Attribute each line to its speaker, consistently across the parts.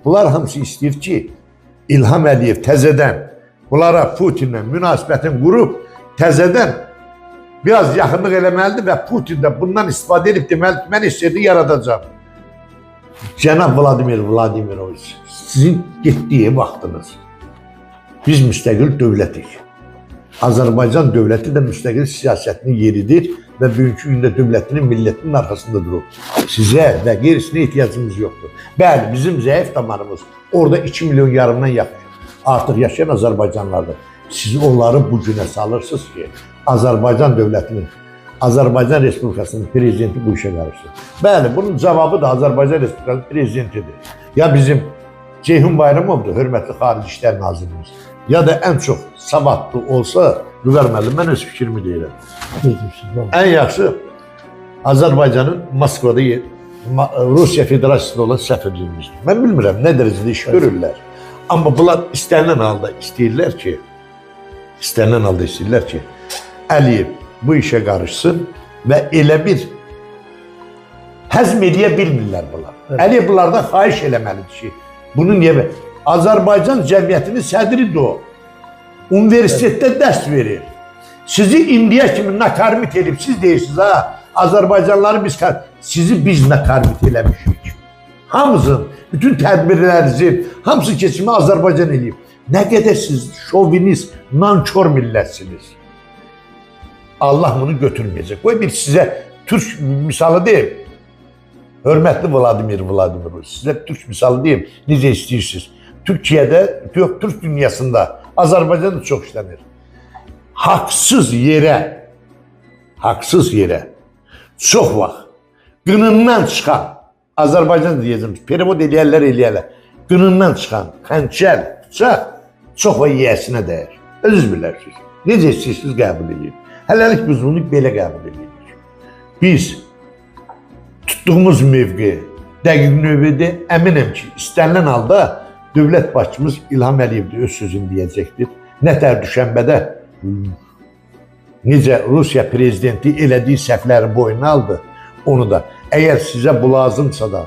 Speaker 1: Bunlar hamısı istəyir ki, İlham Əliyev təzədən bunlara Putinlə münasibətin qurub, təzədən biraz yaxınlıq eləməlidir və Putin də bundan istifadə edib deməlidir ki, mən istəyəni yaradacağım. Cənab Vladimir Vladimiroviç, sizin getdiyi vaxtınız. Biz müstəqil dövlətik. Azərbaycan dövləti də müstəqil siyasətinin yeridir və bugünkü gündə dövlətinin, millətinin arxasında durur. Sizə və qeyrisinə ehtiyacımız yoxdur. Bəli, bizim zəif damarımız orada 2 milyon yarımdan artıq yaşayan Azərbaycanlardır. Siz onları bu günə salırsınız ki, Azərbaycan dövlətinin, Azərbaycan Respublikasının prezidenti bu işə qarışsın. Bəli, bunun cavabı da Azərbaycan Respublikasının prezidentidir. Ya bizim Ceyhun Bayramovdur, hörmətli Xarici İşlər Nazirimiz, ya da ən çox savadlı olsa, Vüqar müəllim, mən öz fikrimi deyirəm. Ən yaxşı Azərbaycanın Moskvada Rusiya Federasiyasında olan səfirliyimizdir. Mən bilmirəm, nə dərəcədə iş görürlər. Amma bunlar istənilən halda istəyirlər ki, Əliyev bu işə qarışsın və elə bir həzm edə bilmirlər bunlar. Əliyev bunlardan xahiş eləməlidir ki, bunun niyə Azərbaycan cəmiyyətinin sədridir o. Universitetdə dərs verir. Sizi indiyə kimi nakarmit edib, siz deyirsiniz ha, Azərbaycanları sizi biz nakarmit eləmişik. Hamısın, bütün tədbirlərinizin, hamısı keçimi Azərbaycan edib. Nə qədər siz şovinist, nankor millətsiniz. Allah bunu götürməyəcək. Qoy bir sizə Türk misalı deyim. Hörmətli Vladimir Vladimiroviç, sizə Türk misalı deyim, necə istəyirsiniz. Türkiyədə, Türk dünyasında, Azərbaycan da çox işlənir. Haqsız yerə, çox vaxt qınından çıxan, Azərbaycan deyəcəm, perevod eləyərlər, qınından çıxan xəncər, bıçaq çox vaxt yiyəsinə dəyər. Özünüz bilərsiniz. Necə istəyirsiniz qəbul edin. Hələlik biz bunu belə qəbul edirik. Biz tutduğumuz mövqe dəqiq növbədə əminəm ki, istənilən halda dövlət başçımız İlham Əliyev öz sözünü deyəcəkdir. Nətər düşənbədə necə Rusiya prezidenti elədiyi səhvləri boynuna aldı, onu da. Əgər sizə bu lazımsa da,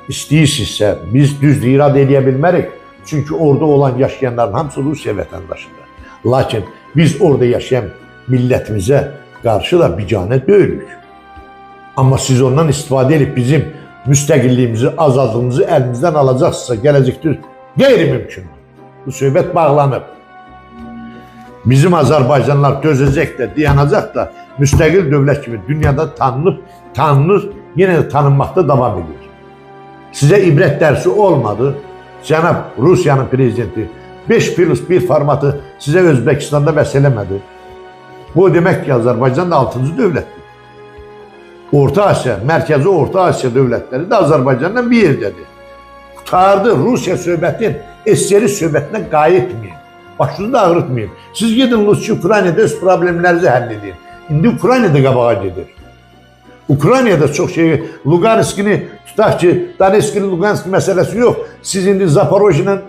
Speaker 1: istəyirsinizsə, biz düzdür, irad edə bilmərik. Çünki orada olan yaşayanların hamısı Rusiya vətəndaşıdır. Lakin biz orada yaşayan millətimizə qarşı da biganə deyilik. Amma siz ondan istifadə edib bizim müstəqilliyimizi, azadlığımızı əlimizdən alacaqsınızsa, gələcəkdir, qeyri-mümkündür. Bu söhbət bağlanıb. Bizim Azərbaycanlar dözəcək də, dayanacaq da, müstəqil dövlət kimi dünyada tanınır, yenə də tanınmaqda davam edir. Sizə ibrət dərsi olmadı. Cənab Rusiyanın prezidenti 5+1 formatı sizə Özbəkistanda bəs eləmədi. Bu demək ki, Azərbaycan da 6-cı dövlətdir. Orta Asiya, mərkəzi Orta Asiya dövlətləri də Azərbaycanla bir yerdədir. Qutardı, Rusiya söhbətin SSR söhbətinə qayıtmayın. Başınızı ağrıtmayın. Siz gedin Ukraynada öz problemlərinizi həll edin. İndi Ukraynada qabağa gedir. Ukraynada çox şey, Luganskini tutaq ki, Donetskini, Luganski məsələsi yox. Siz indi Zaporojyla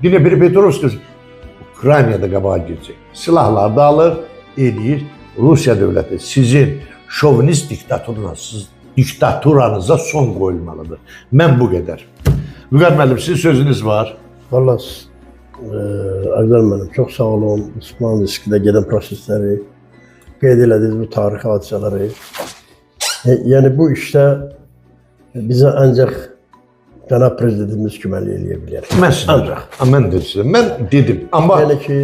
Speaker 1: Dnepropetrovsk Ukraynada qabağa gedəcək. Silahlar da alır, eləyir. Rusiya dövləti sizin şovinist diktaturanıza son qoyulmalıdır. Mən bu qədər. Vüqar müəllim, sizin sözünüz var.
Speaker 2: Vallahi, Əqdər müəllim, çox sağ olun. Osmanlı riskidə gedən prosesləri, qeyd elədiniz bu tarixi hadisələri. Yəni bu işdə bizə ancaq cənab prezidentimiz köməklik eləyə bilər.
Speaker 1: Mən dedim. Amma
Speaker 2: yəni ki,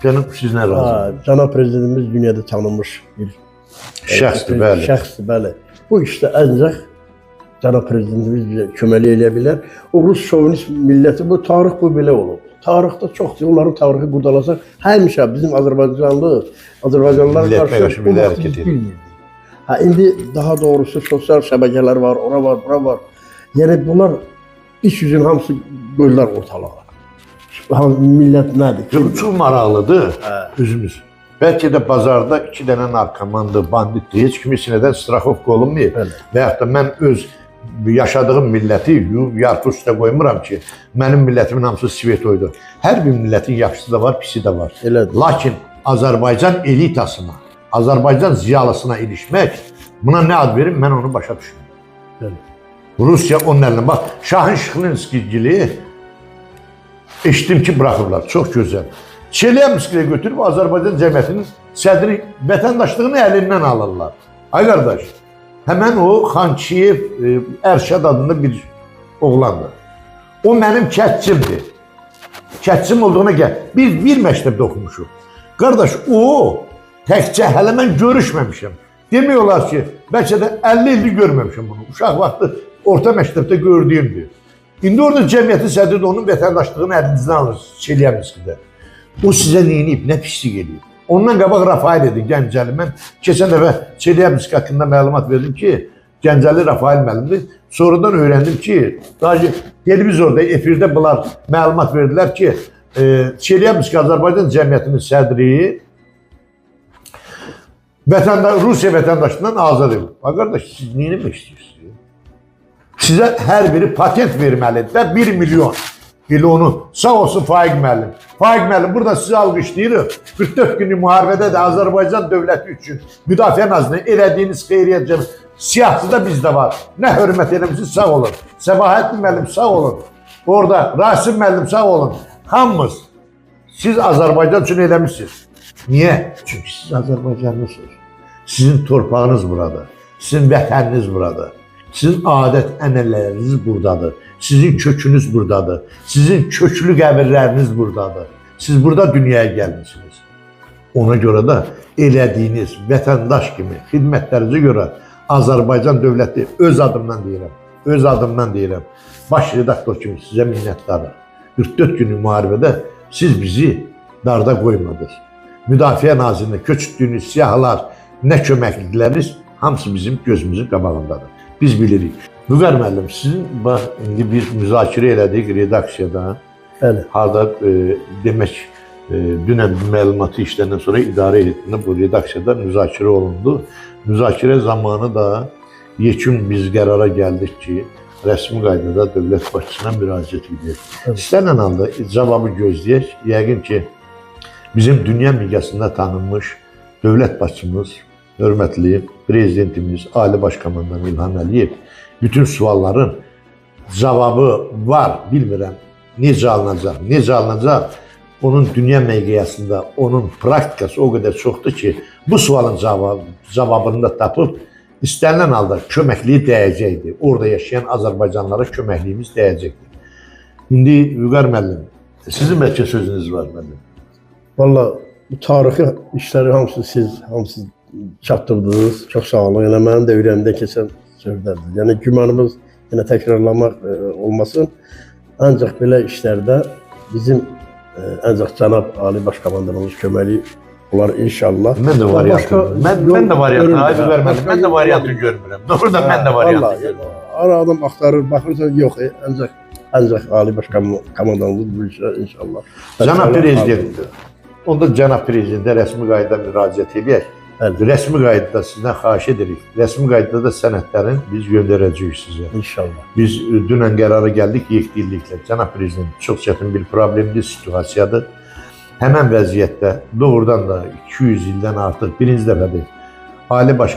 Speaker 1: cənab sizlə razı.
Speaker 2: Cənab prezidentimiz dünyada tanınmış bir
Speaker 1: şəxsdir, bəli.
Speaker 2: Şəxsdir, bəli. Bu işdə ancaq cənab prezidentimiz bizə köməklik eləyə bilər. O Rus şovinist milləti, bu tarix bu belə olub. Tarixdə çoxdur, onların tarixi qurdalasaq, həmişə bizim Azərbaycanlılar qarşı bu vaxt biz bilmirdik. İndi daha doğrusu sosial şəbəkələr var, ora var, bura var. Yəni bunlar iş yüzün hamısı qoyurlar ortalığa. Millət nədir?
Speaker 1: Çox maraqlıdır özümüz. Bəlkə də bazarda 2 dənə narkomandır, banditdir, heç kimi sinədən straxovka olunmayıb. Və yaxud da mən öz yaşadığım milləti yarpı üstə qoymuram ki, mənim millətimin hamısı Svetoydur. Hər bir millətin yaxşısı da var, pisi də var. Lakin Azərbaycan elitasına, Azərbaycan ziyalısına ilişmək, buna nə ad verim, mən onu başa düşmürəm. Rusiya onun əlinə. Bax, Şahin Şıxlinskigili eşitdim ki, buraxıblar. Çox gözəl. Çelyabinskiyə götürüb Azərbaycan cəmiyyətinin sədri vətəndaşlığını əlindən alırlar. Ay qardaş, həmən o Xançiyev Ərşad adında bir oğlandır. O mənim kətçimdir. Kətçim olduğuna gəl. Bir məktəbdə oxumuşuq. Qardaş, o təkcə hələ mən görüşməmişəm. Demək olar ki, bəlkə də 50 ildir görməmişəm bunu. Uşaq vaxtı orta məktəbdə gördüyümdür. İndi orada cəmiyyətin sədri də onun vətəndaşlığını əlinizdən alır Çelyabinskidə. O sizə neyiniyib, nə pislik edib? Ondan qabaq Rafael idi, Gəncəli. Mən keçən dəfə Çelyabinski haqqında məlumat verdim ki, Gəncəli Rafael müəllimdir. Sonradan öyrəndim ki, televizorda, efirdə bunlar məlumat verdilər ki, Çelyabinski Azərbaycan cəmiyyətinin sədri Rusiya vətəndaşından azad edilib. Qardaş, siz neyini mi istəyirsiniz? Sizə hər biri patent verməlidir və 1 milyon. Elə onu, sağ olsun Faiq müəllim. Faiq müəllim, burada sizi alqışlayırıq. 44 günlük müharibədə də Azərbaycan dövləti üçün Müdafiə Nazirliyinin elədiyiniz xeyriyyət cəmiyyəti siyahısı da bizdə var. Nə hörmət eləmişsiniz, sağ olun. Səbahattin müəllim, sağ olun. Orada Rasim müəllim, sağ olun. Hamımız, siz Azərbaycan üçün eləmişsiniz. Niyə? Çünki siz Azərbaycanlısınız. Sizin torpağınız burada. Sizin vətəniniz burada. Sizin adət ənənələriniz buradadır. Sizin kökünüz buradadır. Sizin köklü qəbirləriniz buradadır. Siz burada dünyaya gəlmişsiniz. Ona görə də elədiyiniz vətəndaş kimi xidmətlərinizə görə Azərbaycan dövləti öz adımdan deyirəm, baş redaktor kimi sizə minnətdarım. 44 günlük müharibədə siz bizi darda qoymadınız. Müdafiə Nazirliyində köçürdüyünüz siyahılar, nə köməklikləriniz, hamısı bizim gözümüzün qabağındadır. Biz bilirik. Vüqar müəllim, sizin indi bir müzakirə elədik redaksiyadan. Harada demək, dünən məlumatı işləndən sonra idarə heyətində bu redaksiyada müzakirə olundu. Müzakirə zamanı da yekun biz qərara gəldik ki, rəsmi qaydada dövlət başçısına müraciət edək. İstənilən halda cavabı gözləyək. Yəqin ki, bizim dünya miqyasında tanınmış dövlət başçımız, hörmətli prezidentimiz, Ali Baş Komandan İlham Əliyev bütün sualların cavabı var, bilmirəm. Necə alınacaq? Onun dünya miqyasında, onun praktikası o qədər çoxdur ki, bu sualın cavabını da tapıb, istənilən halda köməkliyi dəyəcəkdir. Orada yaşayan Azərbaycanlara köməkliyimiz dəyəcəkdir. İndi Vüqar müəllim, sizin bəlkə sözünüz var müəllim.
Speaker 2: Valla bu tarixi işləri hamısı çatdırdınız. Çox sağ olun. Yəni mənim də ürəyimdə keçən sözlərdir. Yəni gümanımız yenə təkrarlamaq olmasın. Ancaq belə işlərdə bizim ancaq cənab Ali Baş Komandanımız köməli olar inşallah.
Speaker 1: Mən də variantı görmürəm. Doğrudan mən də variantı görmürəm.
Speaker 2: Ara adam axtarır, baxırsan yox, ancaq Ali Baş Komandanımız bu işə inşallah.
Speaker 1: Cənab prezident, onda cənab prezidentə rəsmi qaydada müraciət edək. Rəsmi qaydada sizdən xahiş edirik. Rəsmi qaydada da sənədlərin biz göndərəcəyik sizə.
Speaker 2: İnşallah.
Speaker 1: Biz dünən qərara gəldik yekdilliklə. Cənab prezident, çox çətin bir problemli situasiyadır. Həmən vəziyyətdə doğrudan da 200 ildən artıq birinci dəfədir Ali Baş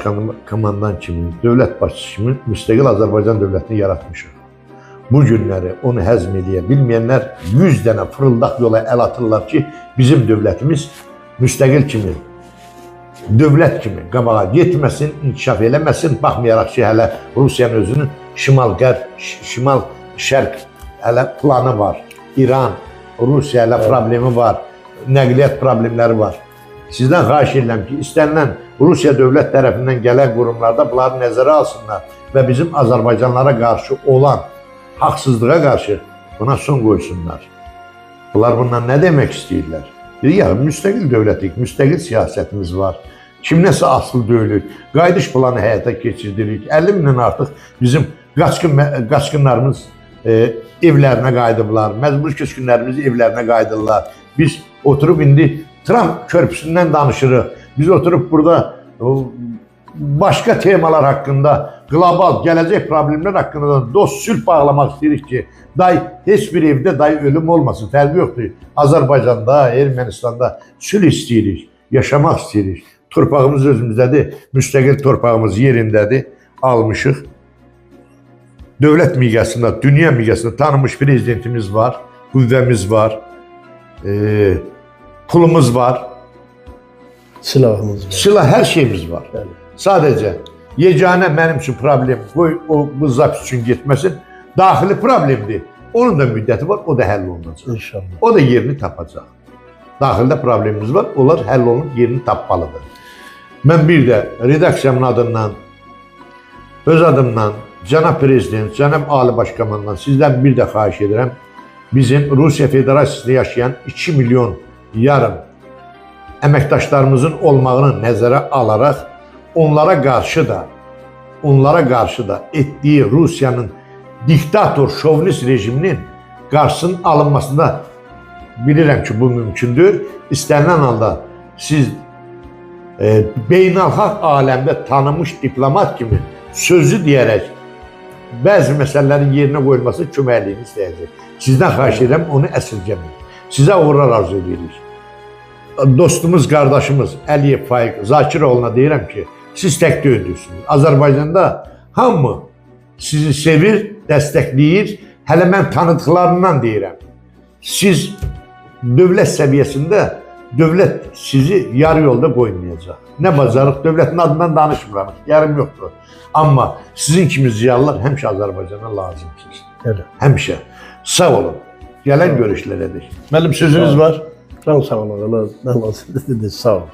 Speaker 1: Komandan kimi, dövlət başçısı kimi müstəqil Azərbaycan dövlətini yaratmışıq. Bu günləri onu həzm edə bilməyənlər 100 dənə fırıldaq yola əl atırlar ki, bizim dövlətimiz müstəqil kimi, dövlət kimi qabağa getməsin, inkişaf eləməsin, baxmayaraq ki, hələ Rusiyanın özünün şimal-şərq hələ planı var. İran, Rusiya ilə problemi var, nəqliyyat problemləri var. Sizdən xahiş edirəm ki, istənilən Rusiya dövlət tərəfindən gələn qurumlarda bunları nəzərə alsınlar və bizim Azərbaycanlara qarşı olan haqsızlığa qarşı buna son qoysunlar. Bunlar bundan nə demək istəyirlər? Ya, müstəqil dövlətik, müstəqil siyasətimiz var. Kimləsə asılı deyilik, qayıdış planı həyata keçirdirik. 50 mindən artıq bizim qaçqınlarımız evlərinə qayıdıblar, məcbur köçkünlərimiz evlərinə qayıdırlar. Biz oturub indi Tramp körpüsündən danışırıq. Biz oturub burada başqa temalar haqqında, qlobal, gələcək problemlər haqqında da dost sülh bağlamaq istəyirik ki, heç bir evdə ölüm olmasın, fərqi yoxdur. Azərbaycanda, Ermənistanda sülh istəyirik, yaşamaq istəyirik. Torpağımız özümüzdədir, müstəqil torpağımız yerindədir, almışıq. dövlət miqyasında, dünya miqyasında tanınmış prezidentimiz var, qüvvəmiz var, pulumuz var,
Speaker 2: Silahımız var.
Speaker 1: silah, hər şeyimiz var.
Speaker 2: Bəli.
Speaker 1: Sadəcə yeganə mənim üçün problem qoy o bu zap üçün getməsin. Daxili problemdir. Onun da müddəti var, o da həll olunacaq.
Speaker 2: İnşallah.
Speaker 1: O da yerini tapacaq. Daxildə problemimiz var, onlar həll olunub yerini tapmalıdır. Mən bir də redaksiyamın adından, öz adımdan, cənab prezident, cənab ali baş komandan sizdən bir də xahiş edirəm. Bizim Rusiya Federasiyasında yaşayan 2 milyon yarım əməkdaşlarımızın olmağını nəzərə alaraq onlara qarşı da etdiyi Rusiyanın diktator, şovinist rejiminin qarşısının alınmasında bilirəm ki, bu mümkündür. İstənilən halda siz beynəlxalq aləmdə tanınmış diplomat kimi sözü deyərək bəzi məsələlərin yerinə qoyulması köməkliyini istəyəcək. Sizdən xahiş edirəm, onu əsirgəməyin. Sizə uğurlar arzu edirik. Dostumuz, qardaşımız Əliyev Faiq Zakiroğlu'na deyirəm ki, siz tək deyildirsiniz. Azərbaycanda hamı sizi sevir, dəstəkləyir. Hələ mən tanıdıqlarından deyirəm. Siz dövlət səviyyəsində dövlət sizi yarı yolda qoymayacaq. Nə bacarıq, dövlətin adından danışmıram, yarım yoxdur. Amma sizin kimi ziyalılar həmişə Azərbaycana lazımsınız.
Speaker 2: Bəli.
Speaker 1: Həmişə. Sağ olun. Gələn görüşlərədir. Müəllim sözünüz var.
Speaker 2: Can sağ olun. Allah sizə də sağ olun.